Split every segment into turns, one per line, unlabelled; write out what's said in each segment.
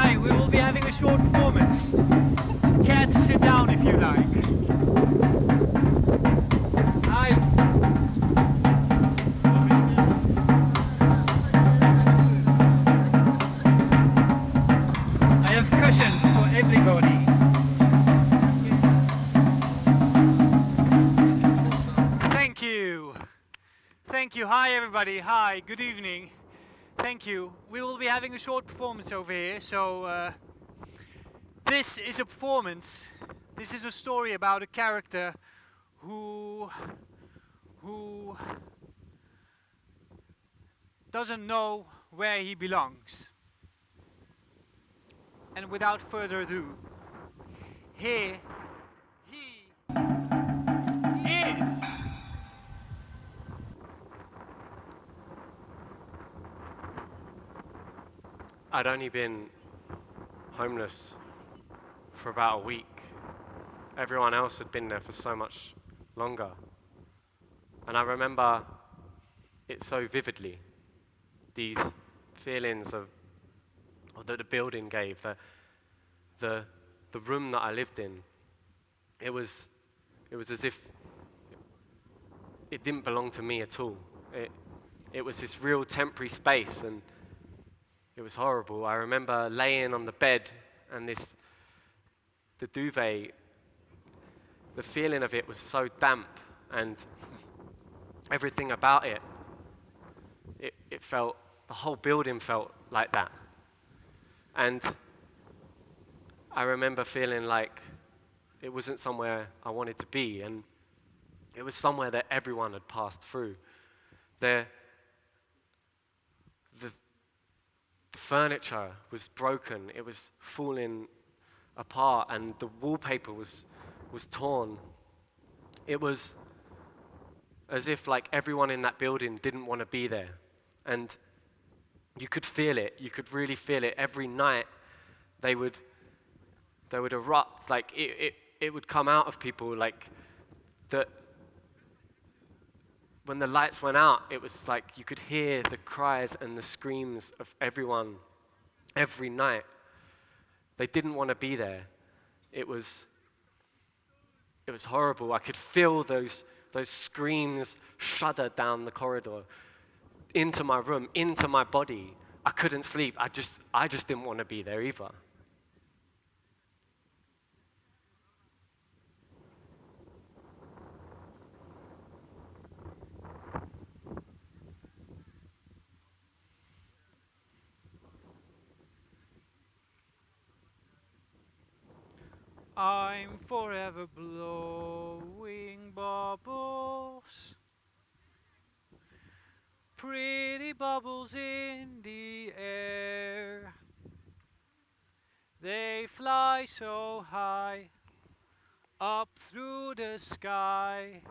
Hi, we will be having a short performance. Care to sit down if you like. Hi. I have cushions for everybody. Thank you. Thank you. Hi everybody. Hi. Good evening. Thank you. We will be having a short performance over here. So this is a performance. This is a story about a character who doesn't know where he belongs. And without further ado, here he is.
I'd only been homeless for about a week. Everyone else had been there for so much longer. And I remember it so vividly, these feelings of that the building gave, the room that I lived in. It was as if it didn't belong to me at all. It was this real temporary space, and it was horrible. I remember laying on the bed and the duvet, the feeling of it was so damp, and everything about it felt, the whole building felt like that. And I remember feeling like it wasn't somewhere I wanted to be, and it was somewhere that everyone had passed through. The furniture was broken, it was falling apart, and the wallpaper was torn. It was as if like everyone in that building didn't want to be there. And you could feel it, you could really feel it. Every night they would erupt, like it would come out of people, like that. When the lights went out, it was like you could hear the cries and the screams of everyone every night. They didn't want to be there. It was horrible. I could feel those screams shudder down the corridor, into my room, into my body. I couldn't sleep. I just didn't want to be there either.
I'm forever blowing bubbles, pretty bubbles in the air. They fly so high, up through the sky,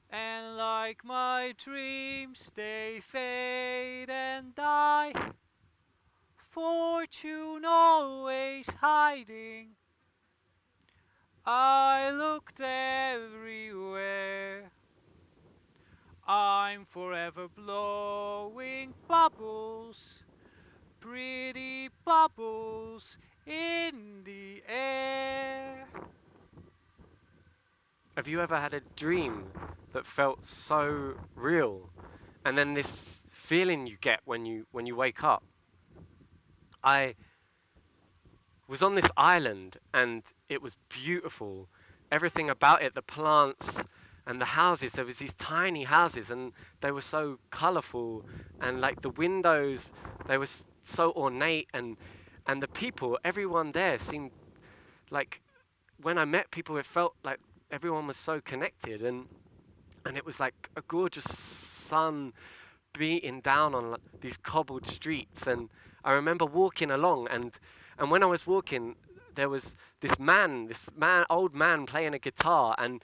and like my dreams they fade and die. Fortune always hiding, I looked everywhere. I'm forever blowing bubbles, pretty bubbles in the air.
Have you ever had a dream that felt so real, and then this feeling you get when you wake up? I was on this island, and it was beautiful. Everything about it, the plants and the houses, there was these tiny houses, and they were so colorful, and like the windows, they were so ornate, and the people, everyone there seemed like, when I met people, it felt like everyone was so connected, and it was like a gorgeous sun beating down on these cobbled streets. And I remember walking along, and when I was walking, there was this old man playing a guitar, and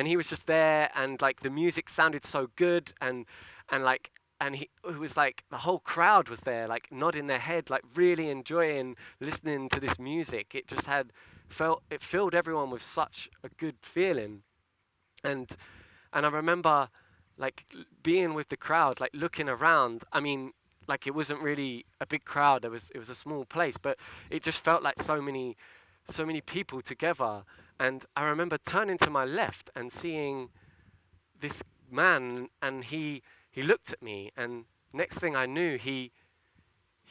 he was just there, and like the music sounded so good, and it was like the whole crowd was there, like nodding their head, like really enjoying listening to this music. It just it filled everyone with such a good feeling. And I remember like being with the crowd, like looking around. I mean, like it wasn't really a big crowd. It was a small place, but it just felt like so many people together. And I remember turning to my left and seeing this man, and he looked at me, and next thing I knew, he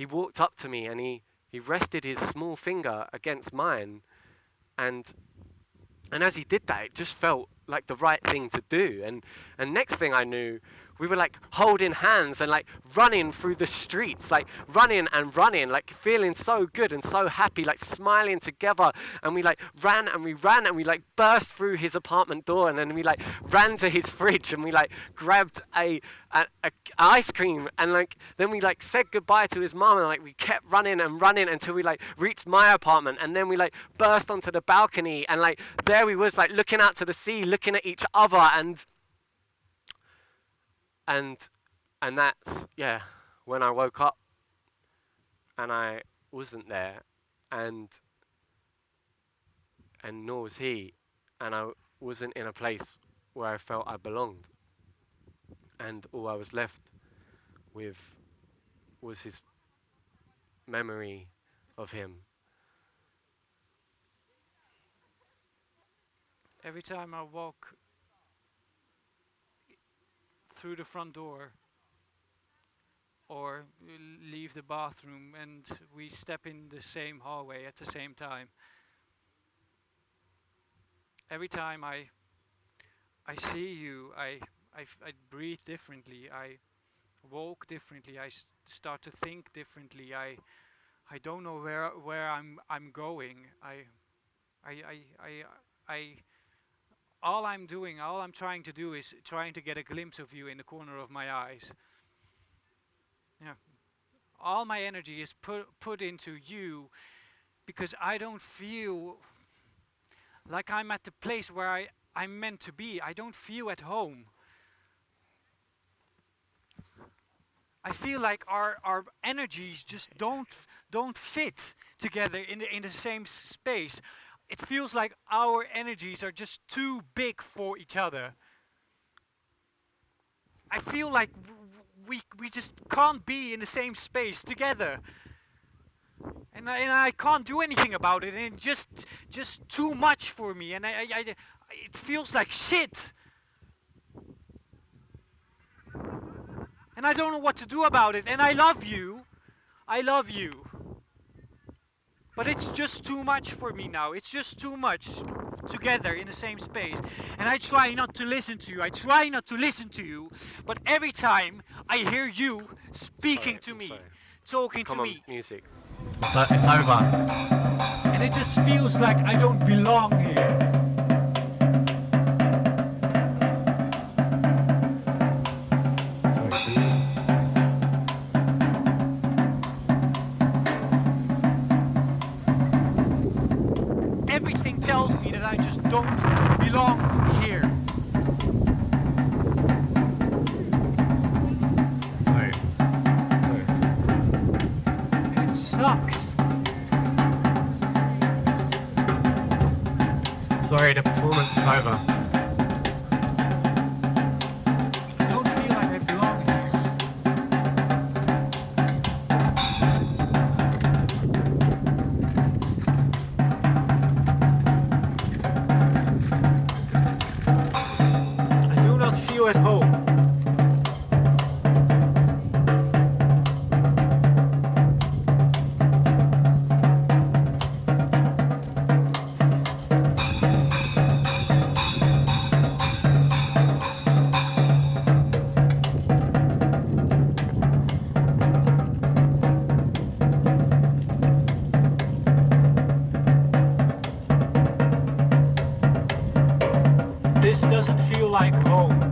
walked up to me, and he rested his small finger against mine, and as he did that, it just felt like the right thing to do. And next thing I knew, we were like holding hands and like running through the streets, like running and running, like feeling so good and so happy, like smiling together. And we like ran and we like burst through his apartment door, and then we like ran to his fridge and we like grabbed a ice cream, and like then we like said goodbye to his mom, and like we kept running and running until we like reached my apartment, and then we like burst onto the balcony, and like there we was like looking out to the sea, looking at each other, and that's, yeah, when I woke up and I wasn't there, and nor was he, and I wasn't in a place where I felt I belonged, and all I was left with was his memory of him.
Every time I walk through the front door or leave the bathroom and we step in the same hallway at the same time, every time I see you, I breathe differently, I walk differently, I start to think differently, I don't know where I'm going. All I'm trying to do is trying to get a glimpse of you in the corner of my eyes. Yeah. All my energy is put into you because I don't feel like I'm at the place where I'm meant to be. I don't feel at home. I feel like our energies just don't fit together in the same space. It feels like our energies are just too big for each other. I feel like we just can't be in the same space together. And I can't do anything about it, and it's just too much for me, and it feels like shit. And I don't know what to do about it, and I love you. But it's just too much for me now. It's just too much together in the same space. And I try not to listen to you. But every time I hear you speaking to me, talking to me.
Music.
It's over. And it just feels like I don't belong here. Everything tells me that I just don't belong here.
Sorry.
And it sucks.
Sorry, the performance is over.
I don't feel like I belong here. At home. This doesn't feel like home.